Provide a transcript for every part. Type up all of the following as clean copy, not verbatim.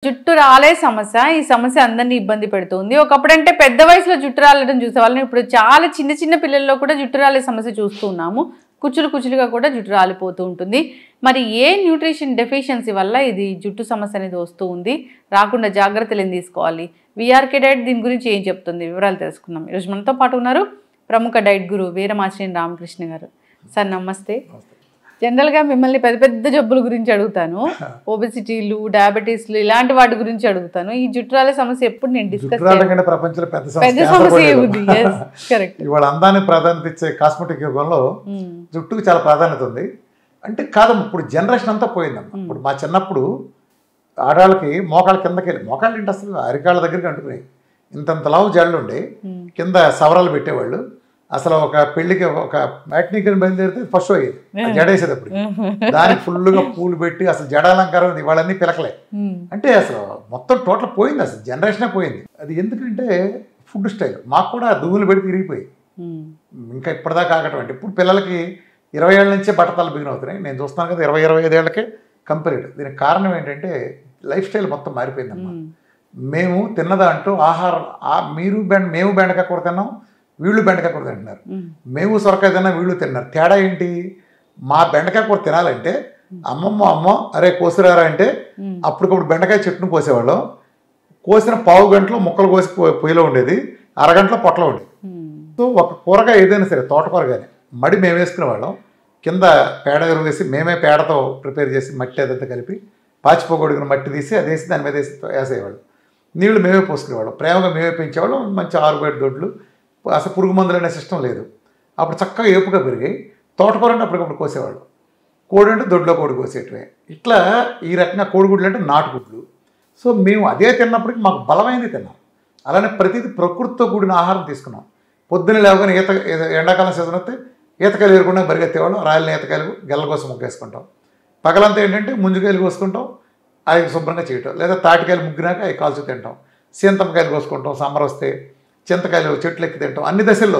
జుట్టు రాలే సమస్య. ఈ సమస్య అందరిని ఇబ్బంది పెడుతుంది. ఒకప్పుడంటే పెద్ద వయసులో జుట్టు రాలడం చూసేవాళ్ళం. ఇప్పుడు చాలా చిన్న చిన్న పిల్లల్లో కూడా జుట్టు రాలే సమస్య చూస్తూ ఉన్నాము. కుచ్చులు కుచ్చులుగా కూడా జుట్టు రాలిపోతూ ఉంటుంది. మరి ఏ న్యూట్రిషన్ డెఫిషియన్సీ వల్ల ఇది జుట్టు సమస్య అనేది వస్తూ ఉంది? రాకుండా జాగ్రత్తలు ఏం తీసుకోవాలి? వీఆర్కే డైట్ దీని గురించి ఏం చెప్తుంది? వివరాలు తెలుసుకుందాం. ఈరోజు మనతో పాటు ఉన్నారు ప్రముఖ డైట్ గురు వీరమాచినేని రామకృష్ణ గారు. సార్ నమస్తే. జనరల్గా మిమ్మల్ని పెద్ద పెద్ద జబ్బుల గురించి అడుగుతాను, ఒబెసిటీలు, డయాబెటీస్లు ఇలాంటి వాటి గురించి అడుగుతాను. ఈ జుట్రాల సమస్య ఎప్పుడు నేను డిస్కస్ ప్రపంచంలో పెద్ద సమస్య ఏముంది? కరెక్ట్. ఇవాళ అందాన్ని ప్రాధాన్యత ఇచ్చే కాస్మెటిక్ యుగంలో జుట్టుకు చాలా ప్రాధాన్యత ఉంది. అంటే కాదమ్మా, ఇప్పుడు జనరేషన్ అంతా పోయిందమ్మా. ఇప్పుడు మా చిన్నప్పుడు ఆడవాళ్ళకి మోకాళ్ళ కిందకి వెళ్ళి, మోకాళ్ళు ఏంటి అసలు అరికాళ్ళ దగ్గరికి అంటుకున్నాయి, ఇంతంత లావు జళ్ళు ఉండే, కింద సవరాలు పెట్టేవాళ్ళు. అసలు ఒక పెళ్లికి ఒక మ్యాట్నికల్ బయలుదేరితే ఫస్ట్ అయ్యేది జడేసేటప్పుడు, దానికి ఫుల్గా పూలు పెట్టి అసలు జడాలంకారం ఇవాళన్నీ పిలకలే. అంటే అసలు మొత్తం టోటల్ పోయింది, అసలు జనరేషనే పోయింది. అది ఎందుకంటే ఫుడ్ స్టైల్. మాకు కూడా దువ్వులు పెట్టి తిరిగిపోయి ఇంకా ఇప్పటిదాకా ఆగటం. ఇప్పుడు పిల్లలకి 20 ఏళ్ళ నుంచే బట్టతలు బిగిన్ అవుతున్నాయి. నేను చూస్తాను కదా 20-25 ఏళ్ళకే కంప్లీట్. దీనికి కారణం ఏంటంటే లైఫ్ స్టైల్ మొత్తం మారిపోయిందమ్మా. మేము తిన్నదాంట్లో ఆహారం, మేము బెండకాయ కూర తిన్నాం, వీళ్ళు బెండకాయ కూర తింటున్నారు. మేము సొరకాయ తిన్నా, వీళ్ళు తిన్నారు. తేడా ఏంటి? మా బెండకాయ కూర తినాలంటే అమ్మ అరే కోసిరారా అంటే అప్పటికప్పుడు బెండకాయ చెట్టును కోసేవాళ్ళం. కోసిన పావు గంటలో ముక్కలు కోసి పొయ్యిలో ఉండేది, అరగంటలో పొట్టలో ఉండేది. సో ఒక కూరగా ఏదైనా సరే, తోటకూర కానీ మడి మేము వేసుకునేవాళ్ళం. కింద పేడ ఎరువు వేసి మేమే పేడతో ప్రిపేర్ చేసి మట్టి అదంతా కలిపి పాచిపోగొడుగున మట్టి తీసి అది వేసి దాని మీద వేసి వేసేవాళ్ళం. నీళ్లు మేమే పోసుకునేవాళ్ళం, ప్రేమగా మేమే పెంచేవాళ్ళం. మంచి 6 దొడ్లు, అసలు పురుగు మందులు అనే సిస్టమ్ లేదు. అప్పుడు చక్కగా ఏపుగా పెరిగాయి. తోటకూర అంటే అప్పటికప్పుడు కోసేవాళ్ళు. కోడి అంటే దొడ్లో కోడి కోసేటివే. ఇట్లా ఈ రకంగా కోడిగుడ్లు అంటే నాటుగుడ్లు. సో మేము అదే తిన్నప్పటికీ మాకు బలమైనది తిన్నాం. అలానే ప్రతిదీ ప్రకృతితో కూడిన ఆహారం తీసుకున్నాం. పొద్దున్న లేవగానే ఎండాకాలం సీజన్ వస్తే ఈతకాయలు ఏరుకుండా పరిగెత్తేవాళ్ళం. రాయల ఈతకాయలు గెల్ల కోసం ముగ్గేసుకుంటాం. పగలంతా ఏంటంటే ముంజుకాయలు కోసుకుంటాం, అవి శుభ్రంగా చేయటం. లేదా తాటికాయలు ముగ్గినాక అవి కాల్చు తింటాం. సీంతమ్మకాయలు కోసుకుంటాం, సమ్మర్ వస్తే చింతకాయలు చెట్లు ఎక్కి తింటాం. అన్ని దశల్లో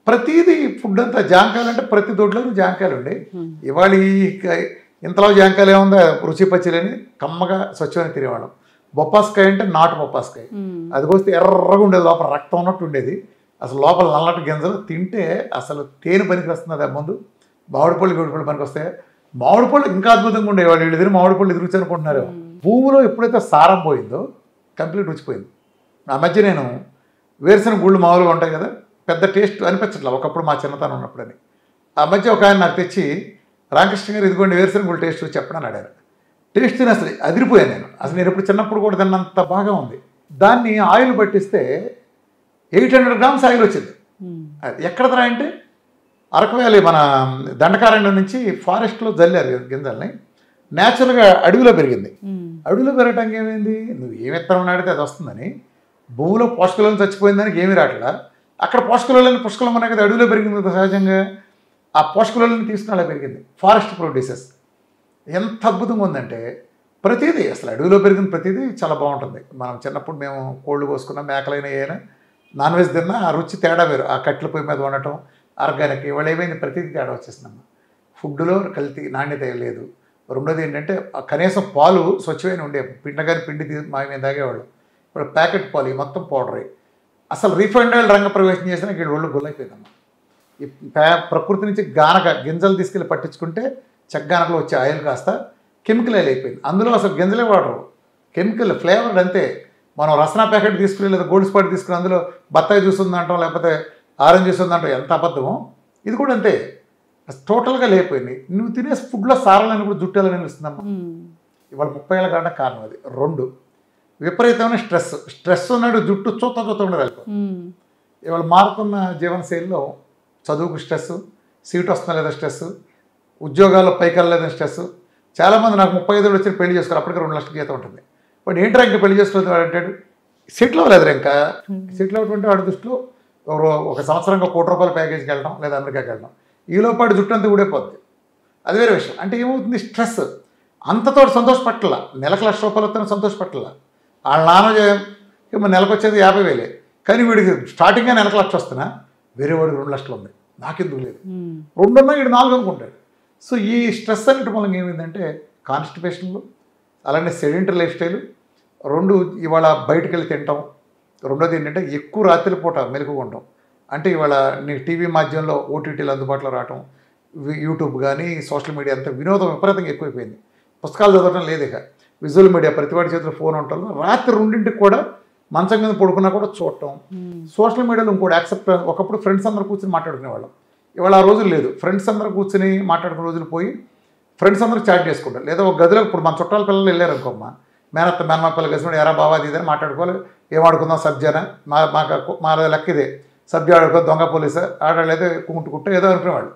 ప్రతిదీ ఫుడ్ అంతా. జాంకాయలు అంటే ప్రతి దొడ్లోనూ జాంకాయలు ఉండే. ఇవాళ ఇంతలో జాంకాయలు ఏముందో రుచి పచ్చిలేని కమ్మగా స్వచ్ఛమైన తినేవాళ్ళం. బొప్పాస్కాయ అంటే నాటు బొప్పాస్కాయ, అది కోస్తే ఎర్రగా ఉండేది, లోపల రక్తం ఉన్నట్టు ఉండేది. అసలు లోపల నల్లటి గింజలు తింటే అసలు తేనె పనికి వస్తుంది. ముందు మామిడి పళ్ళు పనికి వస్తాయి. మామిడి పళ్ళు ఇంకా అద్భుతంగా ఉండేవాళ్ళు. వీళ్ళు ఎదురు మామిడి పళ్ళు ఎదురుచి అనుకుంటున్నారు. భూమిలో ఎప్పుడైతే సారం పోయిందో కంప్లీట్ రుచిపోయింది. ఆ మధ్య నేను వేరుశనగ గుళ్ళు మామూలుగా ఉంటాయి కదా, పెద్ద టేస్ట్ అనిపించట్లా ఒకప్పుడు మా చిన్నతనం ఉన్నప్పుడని. ఆ మధ్య ఒక ఆయన నాకు తెచ్చి, రామకృష్ణ గారు ఇదిగోండి వేరుశనగ గుళ్ళు టేస్ట్ చెప్పడని అడిగారు. టేస్ట్ తిని అసలు అదిరిపోయాను నేను. అసలు నేను ఎప్పుడు చిన్నప్పుడు కూడా తిన్నంత బాగా ఉంది. దాన్ని ఆయిల్ పట్టిస్తే 800 గ్రామ్స్ ఆయిల్ వచ్చింది. ఎక్కడ రా అంటే అరకు వ్యాలీ మన దండకారణ్యం నుంచి ఫారెస్ట్లో జల్లారు గింజల్ని. న్యాచురల్గా అడవిలో పెరిగింది. అడవిలో పెరగటానికి ఏమైంది, నువ్వు ఏ విత్తనం నాడితే అది వస్తుందని. భూమిలో పోషకాలను చచ్చిపోయిందానికి ఏమీ రావట్లా. అక్కడ పోషకాలని పుష్కలం ఉన్నాయి కదా, అడవిలో పెరిగింది కదా సహజంగా. ఆ పోషకాలని తీసుకుని అలా పెరిగింది. ఫారెస్ట్ ప్రొడ్యూసెస్ ఎంత అద్భుతంగా ఉందంటే ప్రతిదీ అసలు అడవిలో పెరిగిన ప్రతిదీ చాలా బాగుంటుంది. మనం చిన్నప్పుడు మేము కోళ్ళు కోసుకున్న మేకలైన ఏమైనా నాన్ వెజ్ తిన్నా ఆ రుచి తేడా వేరు. ఆ కట్టెల పొయ్యి మీద ఉండటం ఆర్గానిక్. ఇవాళ ఏమైంది, ప్రతిదీ తేడా వచ్చేసిందమ్మా. ఫుడ్లో కల్తీ, నాణ్యత లేదు. రెండోది ఏంటంటే కనీసం పాలు స్వచ్ఛమైన ఉండే, పిండగాని పిండి మేము తాగేవాళ్ళు. ఇప్పుడు ప్యాకెట్ పాలు మొత్తం పౌడర్. అసలు రీఫైండ్ ఆయిల్ రంగ ప్రవేశం చేసినా వీళ్ళు ఒళ్ళు గుల్లైపోయిందమ్మా. ఈ ప్రకృతి నుంచి గింజలు తీసుకెళ్ళి పట్టించుకుంటే చెగ్గానకలో వచ్చే ఆయిల్ కాస్త కెమికల్ ఆయిల్ అయిపోయింది. అందులో అసలు గింజలే వాడరు, కెమికల్ ఫ్లేవర్డ్ అంతే. మనం రసనా ప్యాకెట్ తీసుకుని లేదా గోల్డ్ స్పాట్ తీసుకుని అందులో బత్తాయి జ్యూస్ ఉందంటాం, లేకపోతే ఆరెంజ్ జ్యూస్ ఉందంటాం, ఎంత అబద్ధమో. ఇది కూడా అంతే, టోటల్గా లేకపోయింది. నువ్వు తినే ఫుడ్లో సారాలని కూడా జుట్టాలని అనిపిస్తుందమ్మా. ఇవాళ 30 ఏళ్ళ కారణం కారణం అది. 2 విపరీతమైన స్ట్రెస్ ఉన్నాడు, జుట్టు చూత ఉండదు. ఇవాళ మారుతున్న జీవనశైలిలో చదువుకు స్ట్రెస్, సీట్ వస్తున్నా లేదా స్ట్రెస్, ఉద్యోగాల్లో పైకి వెళ్ళలేదని స్ట్రెస్. చాలామంది నాకు 35 ఏళ్ళు వచ్చి పెళ్లి చేసుకోవాలి, అప్పటికే 2 లక్షల జీతం ఉంటుంది. బట్ ఏంట్రా ఇంకా పెళ్లి చేసుకుని వాడు అంటాడు, సెటిల్ అవ్వలేదురా. ఇంకా సెటిల్ అవ్వటువంటి వాడి దృష్టిలో ఒక సంవత్సరంగా ₹1,00,00,000 ప్యాకేజ్కి వెళ్ళడం లేదా అమెరికాకి వెళ్ళడం, ఈలోపాటు జుట్టు అంతా ఊడైపోద్ది. అది వేరే విషయం. అంటే ఏమవుతుంది, స్ట్రెస్. అంతతో సంతోషపట్ల, నెలకు ₹1,00,000 వస్తే సంతోషపట్ల. వాళ్ళ నాన్న నెలకు వచ్చేది 50,000, కానీ వీడికి స్టార్టింగ్గా నెలకు 1,00,000 వస్తున్నా, వేరే వాడికి 2 లక్షలు ఉంది, నాకెందుకు లేదు. 2 ఉన్నా వీడు 4 అనుకుంటాడు. సో ఈ స్ట్రెస్ అనేటి మూలంగా ఏమైందంటే కాన్స్టిపేషన్లు, అలానే సెడెంటరీ లైఫ్ స్టైల్, రెండు ఇవాళ బయటకు వెళ్ళి తింటాం. రెండోది ఏంటంటే ఎక్కువ రాత్రిపూట మెలకుగా ఉండటం. అంటే ఇవాళ నీ టీవీ మాధ్యమంలో ఓటీటీలు అందుబాటులో రావటం, యూట్యూబ్ కానీ సోషల్ మీడియా అంతా వినోదం విపరీతంగా ఎక్కువైపోయింది. పుస్తకాలు చదవడం లేదు ఇక. విజువల్ మీడియా ప్రతివాడి చేతిలో ఫోన్ ఉండటం, రాత్రి 2ంటికి కూడా మంచం కింద పడుకున్నా కూడా చూడటం. సోషల్ మీడియాలో ఇంకోటి యాక్సెప్ట్, ఒకప్పుడు ఫ్రెండ్స్ అందరూ కూర్చొని మాట్లాడుకునేవాళ్ళం. ఇవాళ ఆ రోజులు లేదు. ఫ్రెండ్స్ అందరూ కూర్చొని మాట్లాడుకునే రోజులు పోయి ఫ్రెండ్స్ అందరూ చాట్ చేసుకుంటారు. లేదా ఒక గదిలో ఇప్పుడు మన చుట్టాల పిల్లలు వెళ్ళారు అనుకోమ్మా, మేనత్త మేనమా పిల్లలు కలిసి ఎరా బావా అది ఇదని మాట్లాడుకోవాలి. ఏం ఆడుకుందాం సబ్జానా, మా లెక్క ఇదే సబ్జా ఆడుకో, దొంగ పోలీసు ఆడలేదు, కుంటుకుంటూ ఏదో అనుకునేవాళ్ళు.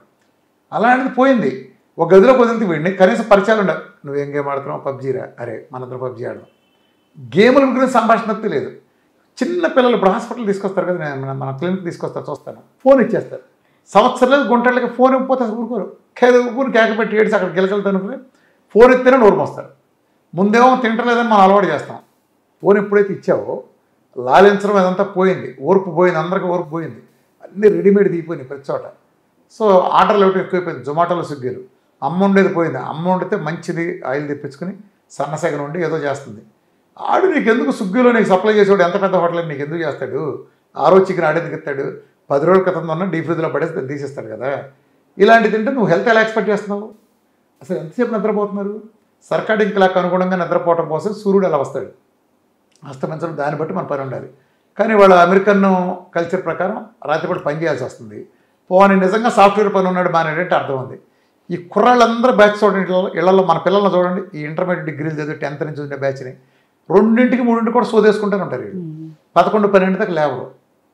అలాంటిది పోయింది. ఒక గదిలో కుదిరితే వీడిని కనీసం పరిచయాలు ఉండవు. నువ్వేం గేమ్ ఆడుతున్నావు? పబ్జీరా. అరే మనందరూ పబ్జీ ఆడదాం. గేముల గురించి సంభాషణ లేదు. చిన్న పిల్లలు ఇప్పుడు హాస్పిటల్ తీసుకొస్తారు కదా, నేను మన క్లినిక్ తీసుకొస్తారు, చూస్తాను, ఫోన్ ఇచ్చేస్తారు. సంవత్సరం లేదు గుంటలకి ఫోన్ ఇవ్వకపోతే అసలు ఊరుకోరు. ఊరు కేకపెట్టి ఏడ్చి అక్కడ గిలకెళ్తాను. ఫోన్ ఇస్తేనే నోరు మోస్తారు. ముందేమో తింటలేదని మనం అలవాటు చేస్తాం. ఫోన్ ఎప్పుడైతే ఇచ్చావో లాలించడం అదంతా పోయింది, ఓర్పు పోయింది, అందరికీ ఓర్పు పోయింది. అన్నీ రెడీమేడ్ దిగిపోయినాయి ప్రతి చోట. సో ఆర్డర్లు ఒకటి ఎక్కువైపోయింది. జొమాటోలో, స్విగ్గీలు. అమ్మ ఉండేది పోయింది. అమ్మ వండితే మంచిది ఆయిల్ తెప్పించుకుని సన్నసగం ఉండి ఏదో చేస్తుంది. ఆడు నీకు ఎందుకు స్విగ్గీలో నీకు సప్లై చేసేవాడు ఎంత పెద్ద హోటల్ నీకు ఎందుకు చేస్తాడు? ఆ రోజు చికెన్ ఆడేందుకు ఇస్తాడు? 10 రోజుల క్రితం ఉన్న డీ ఫ్రిడ్జ్లో పడేసి తీసేస్తాడు కదా. ఇలాంటిది తింటే నువ్వు హెల్త్ ఎలా ఎక్స్పెక్ట్ చేస్తున్నావు? అసలు ఎంతసేపు నిద్రపోతున్నారు? సర్కాడిక్ క్లాక్ అనుగుణంగా నిద్రపోవటం కోసం సూర్యుడు ఎలా వస్తాడు? అస్తమించడం, దాన్ని బట్టి మన పని ఉండాలి. కానీ వాళ్ళ అమెరికన్ కల్చర్ ప్రకారం రాత్రిపూట పని చేయాల్సి వస్తుంది. పోనీ నిజంగా సాఫ్ట్వేర్ పని ఉన్నాడు మానేటంటే అర్థం ఉంది. ఈ కుర్రాళ్ళందరూ బ్యాచ్ చూడండి, ఇళ్లలో మన పిల్లల్ని చూడండి, ఈ ఇంటర్మీడియట్ డిగ్రీలు చదివి 10th నుంచి ఉండే బ్యాచ్ని 2ంటికి 3ంటికి కూడా సోదేసుకుంటూనే ఉంటారు. వీళ్ళు 11, 12 దాకా లేవరు.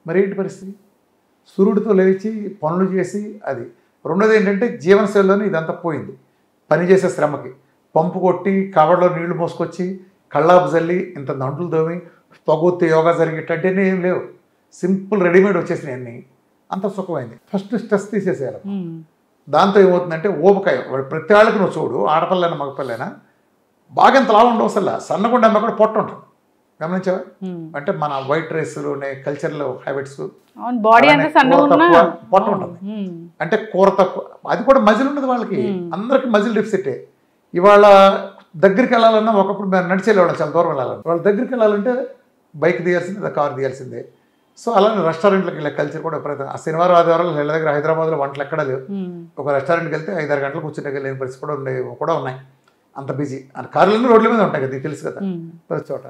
మరి ఏంటి పరిస్థితి? సూర్యుడితో లేచి పనులు చేసి అది. రెండోది ఏంటంటే జీవనశైలిలోనే ఇదంతా పోయింది. పని చేసే శ్రమకి పంపు కొట్టి కవర్లో నీళ్లు మోసుకొచ్చి కళ్ళాపు జల్లి ఇంత దంటులు దోమి పొగొత్తి యోగా జరిగేటంటే ఏం లేవు. సింపుల్ రెడీమేడ్ వచ్చేసినాయి అన్నీ. అంత సుఖమైంది. First stress తీసేసేయాలి. దాంతో ఏమవుతుందంటే ఊబకాయ. వాడు ప్రతి వాళ్ళకి నువ్వు చూడు, ఆడపిల్లైనా మగపిల్లైనా బాగా ఎంత లాభం ఉండవు. అసలు సన్నగుండా అమ్మ కూడా పొట్ట ఉంటుంది. గమనించావా? అంటే మన వైట్ రైస్లోనే కల్చర్లో హ్యాబిట్స్ పొట్ట ఉంటుంది. అంటే కూర తక్కువ, అది కూడా మజిల్ ఉండదు వాళ్ళకి. అందరికి మజిల్ డెఫిసిటే. ఇవాళ దగ్గరికి వెళ్ళాలన్నా ఒకప్పుడు మేము నడిచి వెళ్ళేవాళ్ళం, చాలా దూరం వెళ్ళాలని. వాళ్ళ దగ్గరికి వెళ్ళాలంటే బైక్ తీయాల్సిందే, కారు తీయాల్సిందే. సో అలానే రెస్టారెంట్లకు వెళ్ళే కల్చర్ కూడా విపరీతం. ఆ శనివారం ఆదివారాలు నెల దగ్గర హైదరాబాద్లో వంటలు ఎక్కడా లేవు. ఒక రెస్టారెంట్కి వెళ్తే 5-6 గంటలు కూర్చుంటే లేని పరిస్థితి కూడా ఉన్నాయి. అంత బిజీ. కార్లన్నీ రోడ్ల మీద ఉంటాయి కదా, తెలుసు కదా ప్రతి చోట.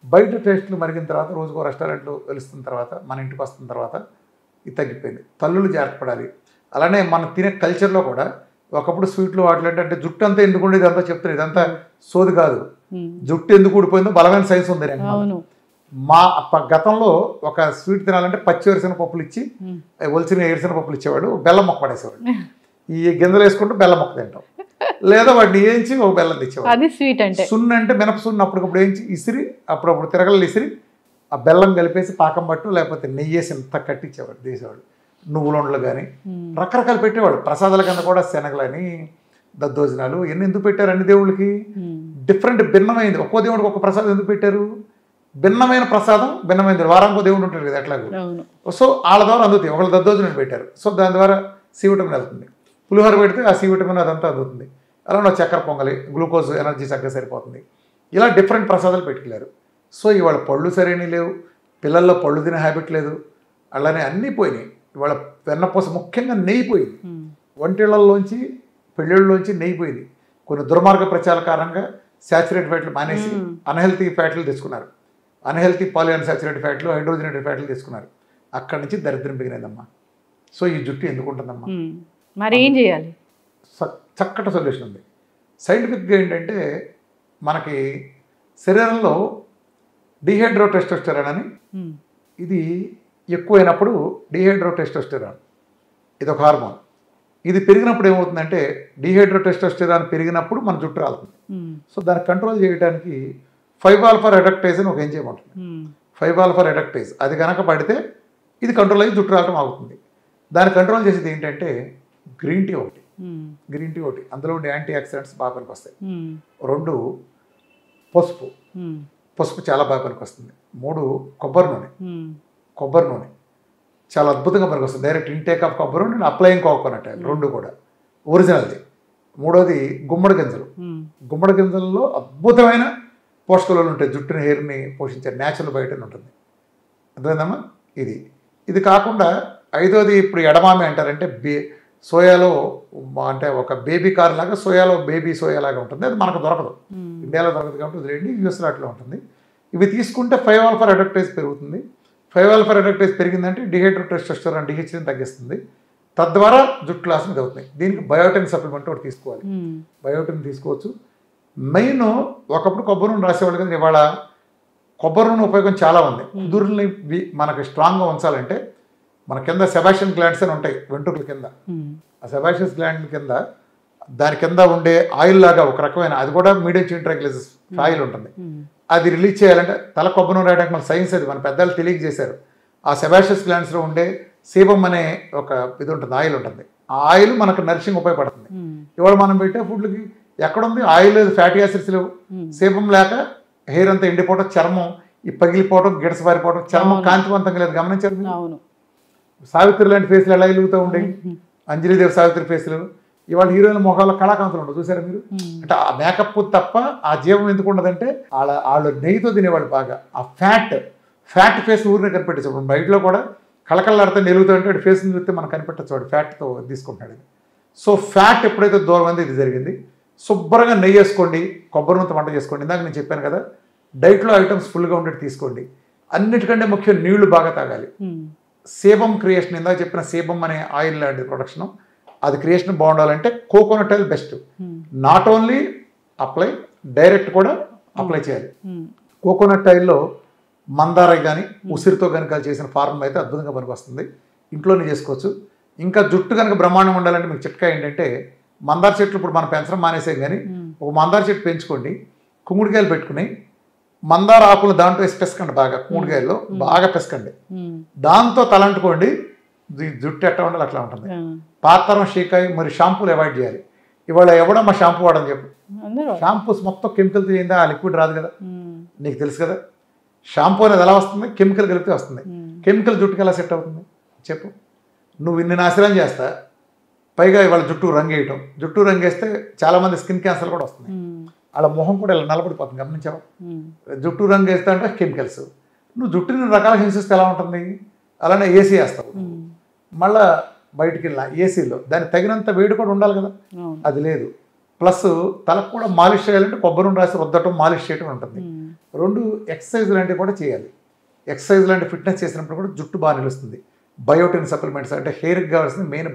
బయట టేస్ట్లు మరిగిన తర్వాత, రోజుకో రెస్టారెంట్లు వెలుస్తున్న తర్వాత, మన ఇంటికి వస్తున్న తర్వాత ఇది తగ్గిపోయింది. తల్లులు జాగ్రత్త పడాలి. అలానే మనం తినే కల్చర్లో కూడా ఒకప్పుడు స్వీట్లు వాటిలంటే అంటే జుట్టు అంతా ఎందుకు ఉండేది అంతా చెప్తారు. ఇదంతా సోది కాదు. జుట్టు ఎందుకు ఊడిపోయిందో బలమైన సైన్స్ ఉంది. మా గతంలో ఒక స్వీట్ తినాలంటే పచ్చి వేరుశనగ పప్పులు ఇచ్చి, ఒలిచిన వేరుశనగ పప్పులు ఇచ్చేవాడు, బెల్లం మొక్క పడేసేవాడు. ఈ గింజలు వేసుకుంటూ బెల్లం మొక్క తింటాం. లేదా వాటిని వేయించి ఒక బెల్లం తెచ్చేవాడు. అది స్వీట్ అంటే సున్ను, అంటే మినప సున్ను అప్పటికప్పుడు వేయించి ఇసిరి, అప్పుడప్పుడు తిరగలు ఇసిరి ఆ బెల్లం కలిపేసి పాకం పట్టు, లేకపోతే నెయ్యి వేసి ఇంత కట్టించేవాడు, తీసేవాడు. నువ్వులుండలు కానీ రకరకాలు పెట్టేవాడు. ప్రసాదాల కింద కూడా శనగలని, దద్దోజనాలు ఇవన్నీ ఎందుకు పెట్టారు? అన్ని దేవుళ్ళకి డిఫరెంట్, భిన్నమైంది. ఒక్కో దేవుడికి ఒక్క ప్రసాదం ఎందుకు పెట్టారు? భిన్నమైన ప్రసాదం, భిన్నమైనది. వారానికి దేవుడు ఉంటాడు కదా ఎట్లాగో. సో వాళ్ళ ద్వారా అందుతాయి. ఒకళ్ళు దద్దోజనం పెట్టారు, సో దాని ద్వారా సి విటమిన్ వెళ్తుంది. పులిహోర పెడితే ఆ సి విటమిన్ అదంతా అందుతుంది. అలా చక్కెర పొంగలి, గ్లూకోజ్ ఎనర్జీ చక్కగా సరిపోతుంది. ఇలా డిఫరెంట్ ప్రసాదాలు పెట్టుకెళ్ళారు. సో ఇవాళ పళ్ళు సరైన లేవు, పిల్లల్లో పళ్ళు తినే హ్యాబిట్ లేదు, అలానే అన్నీ పోయినాయి. ఇవాళ వెన్నపూస, ముఖ్యంగా నెయ్యి పోయింది. వంటిళ్లలోంచి పెళ్ళిళ్ళలోంచి నెయ్యి పోయింది. కొన్ని దుర్మార్గ ప్రచారాల కారణంగా శాచురేటెడ్ ఫ్యాట్లు మానేసి అన్హెల్తీ ఫ్యాట్లు తెచ్చుకున్నారు. అన్హెల్తీ పాలిఅన్సాచురేటెడ్ ఫ్యాట్లు, హైడ్రోజనేటెడ్ ఫ్యాట్లు తీసుకున్నారు. అక్కడి నుంచి దరిద్రం పెరిగినదమ్మా. సో ఈ జుట్టు ఎందుకు ఉంటుందమ్మా? మరి ఏం చేయాలి? చక్కటి సొల్యూషన్ ఉంది. సైంటిఫిక్గా ఏంటంటే మనకి శరీరంలో డీహైడ్రోటెస్టోస్టెరాన్ అని, ఇది ఎక్కువైనప్పుడు డీహైడ్రోటెస్టోస్టెరాన్ ఇది ఒక హార్మోన్. ఇది పెరిగినప్పుడు ఏమవుతుందంటే, డీహైడ్రోటెస్టోస్టెరాన్ పెరిగినప్పుడు మన జుట్టు రాలుతుంది. సో దాన్ని కంట్రోల్ చేయడానికి 5-ఆల్ఫా రెడక్టేజ్ అని ఒక ఎంజైమ్ ఉంటుంది. 5-ఆల్ఫా రెడక్టేజ్ అది కనుక పడితే ఇది కంట్రోల్ అయ్యి జుట్టు రావటం అవుతుంది. దాన్ని కంట్రోల్ చేసేది ఏంటంటే గ్రీన్ టీ ఒకటి. గ్రీన్ టీ ఒకటి, అందులో ఉండే యాంటీ ఆక్సిడెంట్స్ బాగా పనికి వస్తాయి. 2 పసుపు, పసుపు చాలా బాగా పనికి వస్తుంది. 3 కొబ్బరి నూనె, కొబ్బరి నూనె చాలా అద్భుతంగా పనికి వస్తుంది. డైరెక్ట్ ఇంటేక్ ఆఫ్ కొబ్బరి నూనె, అప్లయింగ్ కోకోనట్ ఆయిల్, 2 కూడా ఒరిజినల్ది. 3వది గుమ్మడి గింజలు. గుమ్మడి గింజల్లో అద్భుతమైన పోషకాలు ఉంటాయి, జుట్టుని హెయిర్ని పోషించే న్యాచురల్ బయోటిన్ ఉంటుంది. అర్థమైందమ్మా? ఇది కాకుండా ఐదోది ఇప్పుడు ఎడమామి అంటారంటే సోయాలో అంటే ఒక బేబీ కార్ లాగా సోయాలో బేబీ సోయా లాగా ఉంటుంది. అది మనకు దొరకదు, ఇండియాలో దొరకదు కాబట్టి వదిలేయండి, యూఎస్లో అట్లా ఉంటుంది. ఇవి తీసుకుంటే 5-alpha రెడక్టేజ్ పెరుగుతుంది. 5-alpha రెడక్టేజ్ పెరిగిందంటే డిహైడ్రోటెస్టోస్టెరాన్ డిహెచ్ని తగ్గిస్తుంది. తద్వారా జుట్టు లాస్ని అవుతుంది. దీనికి బయోటిన్ సప్లిమెంట్ ఒకటి తీసుకోవాలి. బయోటిన్ తీసుకోవచ్చు. మెయిన్ ఒకప్పుడు కొబ్బరి నూనె రాసేవాళ్ళు కదా, ఇవాళ కొబ్బరి నూనె ఉపయోగం చాలా ఉంది. కుదురుని మనకి స్ట్రాంగ్గా ఉంచాలంటే మన కింద సెబాషియన్ గ్లాండ్స్ అని ఉంటాయి వెంట్రుకల కింద. ఆ సెబాషియస్ గ్లాండ్ కింద దాని కింద ఉండే ఆయిల్ లాగా ఒక రకమైన, అది కూడా మీడియం చైన్ ట్రైగ్లిసరైడ్స్ ఆయిల్ ఉంటుంది. అది రిలీజ్ చేయాలంటే తల కొబ్బరి నూనె రాయడానికి మన సైన్స్ అది మన పెద్దలు తెలియజేశారు. ఆ సెబాషియస్ గ్లాండ్స్లో ఉండే సేబమ్ అనే ఒక ఇది ఉంటుంది, ఆయిల్ ఉంటుంది. ఆ ఆయిల్ మనకు నరిషింగ్ ఉపయోగపడుతుంది. ఇవాళ మనం పెట్టే ఫుడ్లకి ఎక్కడుంది ఆయిల్ లేదు, ఫ్యాటీ యాసిడ్స్ లేవు, సేబం లేక హెయిర్ అంతా ఎండిపోవడం, చర్మం ఈ పగిలిపోవడం, గిడస పారిపోవడం, చర్మం కాంతివంతంగా లేదు. గమనించారు? సావిత్రి లాంటి ఫేస్లు ఎలా వెలుగుతూ ఉండేవి, అంజలిదేవి సావిత్రి ఫేస్లు. ఇవాళ హీరోయిన్ మొహాల్లో కళాకాంతులు ఉండవు, చూసారా మీరు? అంటే ఆ మేకప్ తప్ప ఆ జీవం ఎందుకు ఉండదంటే వాళ్ళు నెయ్యితో తినేవాళ్ళు బాగా. ఆ ఫ్యాట్ ఫేస్ ఊరినే కనిపెట్టేసి ఇప్పుడు బయటలో కూడా కళకళలాడితే నిలుగుతూ అంటే వాడి ఫేస్ని చూస్తే మనం కనిపెట్టచ్చు, వాడు ఫ్యాట్తో తీసుకుంటున్నాడు. సో ఫ్యాట్ ఎప్పుడైతే దూరం అంది ఇది జరిగింది. శుభ్రంగా నెయ్యి వేసుకోండి, కొబ్బరి నూనె వంట చేసుకోండి. ఇందాక నేను చెప్పాను కదా, డైట్లో ఐటమ్స్ ఫుల్గా ఉండేది తీసుకోండి. అన్నిటికంటే ముఖ్యం నీళ్లు బాగా తాగాలి. సేబం క్రియేషన్, ఇందాక చెప్పిన సేబం అనే ఆయిల్ లాంటి ప్రొడక్షన్, అది క్రియేషన్ బాగుండాలంటే coconut oil best. Not only apply, direct కూడా అప్లై చేయాలి. కోకోనట్ ఆయిల్లో మందార కానీ ఉసిరితో కనుక చేసిన ఫార్ములా అయితే అద్భుతంగా పనికి వస్తుంది. ఇంట్లోనే చేసుకోవచ్చు. ఇంకా జుట్టు కనుక బ్రహ్మాండం ఉండాలంటే మీకు చిట్కా ఏంటంటే, మందార చెట్లు ఇప్పుడు మనం పెంచడం మానేసాం కానీ ఒక మందార చెట్టు పెంచుకోండి, కుంగుడికాయలు పెట్టుకుని మందార ఆకులు దాంట్లో వేసి పెసకండి, బాగా కుంగుడికాయల్లో బాగా పెసకండి, దాంతో తలంటుకోండి. జుట్టు ఎట్లా ఉండాలి అట్లా ఉంటుంది. పాతరం షీకాయ. మరి షాంపూలు అవాయిడ్ చేయాలి. ఇవాళ ఎవడమ్మా షాంపూ వాడని చెప్పు, షాంపూస్ మొత్తం కెమికల్ చేయిందా, ఆ లిక్విడ్ రాదు కదా, నీకు తెలుసు కదా. షాంపూ అనేది ఎలా వస్తుంది, కెమికల్ కలిపితే వస్తుంది. కెమికల్ జుట్టుకి ఎలా సెట్ అవుతుంది చెప్పు? నువ్వు ఇన్ని నాశనం చేస్తా, పైగా ఇవాళ జుట్టు రంగు వేయటం, జుట్టు రంగు వేస్తే చాలామంది స్కిన్ క్యాన్సర్ కూడా వస్తుంది. వాళ్ళ మొహం కూడా ఇలా నలబడిపోతుంది, గమనించావా? జుట్టు రంగు వేస్తా అంటే కెమికల్స్. నువ్వు జుట్టుని రకాల హింసిస్తే ఎలా ఉంటుంది? అలానే ఏసీ వేస్తావు, మళ్ళీ బయటికి వెళ్ళిన ఏసీలో దానికి తగినంత వేడి కూడా ఉండాలి కదా, అది లేదు. ప్లస్ తలకు కూడా మాలిష్ చేయాలంటే కొబ్బరి నూనె రాసి రుద్దటం, మాలిష్ చేయటం ఉంటుంది. 2 ఎక్సర్సైజ్ లాంటివి కూడా చేయాలి. ఎక్సర్సైజ్ లాంటి ఫిట్నెస్ చేసినప్పుడు కూడా జుట్టు బాగా నిలుస్తుంది. బయోటిన్ సప్లిమెంట్స్ అంటే హెయిర్కి కావాల్సింది మెయిన్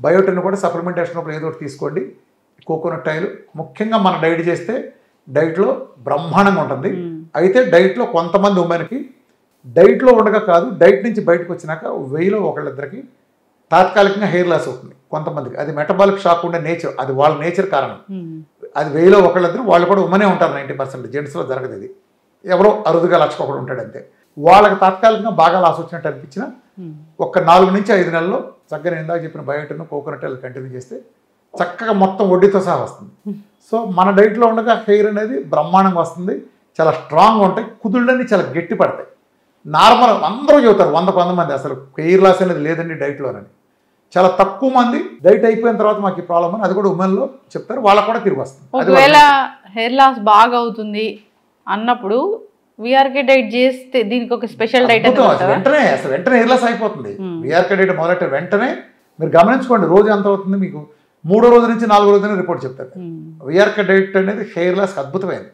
బయోటిన్ కూడా సప్లిమెంటేషన్ అప్పుడు ఏదో ఒకటి తీసుకోండి. కోకోనట్ ఆయిల్ ముఖ్యంగా మనం డైట్ చేస్తే డైట్లో బ్రహ్మాండంగా ఉంటుంది. అయితే డైట్లో కొంతమంది ఉమెన్కి డైట్లో ఉండగా కాదు, డైట్ నుంచి బయటకు వచ్చినాక 1000లో ఒకళ్ళిద్దరికి తాత్కాలికంగా హెయిర్ లాస్ అవుతుంది. కొంతమందికి అది మెటబాలిక్ షాక్ ఉండే నేచర్, అది వాళ్ళ నేచర్ కారణం. అది 1000లో ఒకళ్ళిద్దరు, వాళ్ళు కూడా ఉమెనే ఉంటారు. 90% జెంట్స్లో జరగదు. ఇది ఎవరో అరుదుగా లక్షకొకడు ఉంటాడు అంతే. వాళ్ళకి తాత్కాలికంగా బాగా లాస్ వచ్చినట్టు అనిపించిన ఒక 4 నుంచి 5 నెలల్లో చక్కగా ఇందాక చెప్పిన బయోటిన్, కోకోనట్ ఆయిల్ కంటిన్యూ చేస్తే చక్కగా మొత్తం వడ్డీతో సహా వస్తుంది. సో మన డైట్లో ఉండగా హెయిర్ అనేది బ్రహ్మాండంగా వస్తుంది. చాలా స్ట్రాంగ్గా ఉంటాయి, కుదుళ్ళన్నీ చాలా గట్టి పడతాయి. నార్మల్ అందరూ చెబుతారు 100 మంది అసలు హెయిర్ లాస్ అనేది లేదండి డైట్లోనని. చాలా తక్కువ మంది డైట్ అయిపోయిన తర్వాత మాకు ఈ ప్రాబ్లం అని, అది కూడా ఉమెన్లో చెప్తారు, వాళ్ళకు కూడా తిరిగి వస్తుంది. ఒకవేళ హెయిర్ లాస్ బాగా అవుతుంది అన్నప్పుడు విఆర్కే డైట్ చేస్తే దీనికి ఒక స్పెషల్ డైట్ వెంటనే హెయిర్ లాస్ అయిపోతుంది. విఆర్కే డైట్ మొదలెట్టే వెంటనే మీరు గమనించుకోండి, రోజు ఎంత అవుతుంది మీకు 3వ రోజు నుంచి 4వ రోజునే రిపోర్ట్ చెప్తారు. విఆర్కే డైట్ అనేది హెయిర్ లాస్ అద్భుతమైనది.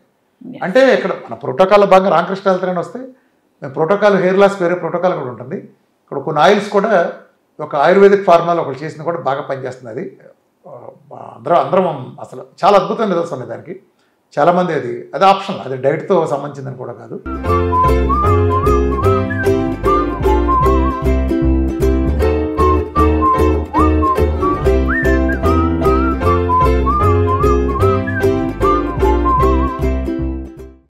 అంటే ఇక్కడ మన ప్రోటోకాల్ భాగంగా రామకృష్ణ హెల్త్ అని వస్తే ప్రోటోకాల్ హెయిర్ లాస్ వేరే ప్రోటోకాల్ కూడా ఉంటుంది. ఇక్కడ కొన్ని ఆయిల్స్ కూడా ఒక ఆయుర్వేదిక్ ఫార్మాలో ఒకటి చేసిన కూడా బాగా పనిచేస్తుంది. అది అందరం అసలు చాలా అద్భుతమైన రిజల్ట్స్ ఉన్నాయి దానికి. చాలామంది అది ఆప్షన్, అది డైట్తో సంబంధించిందని కూడా కాదు.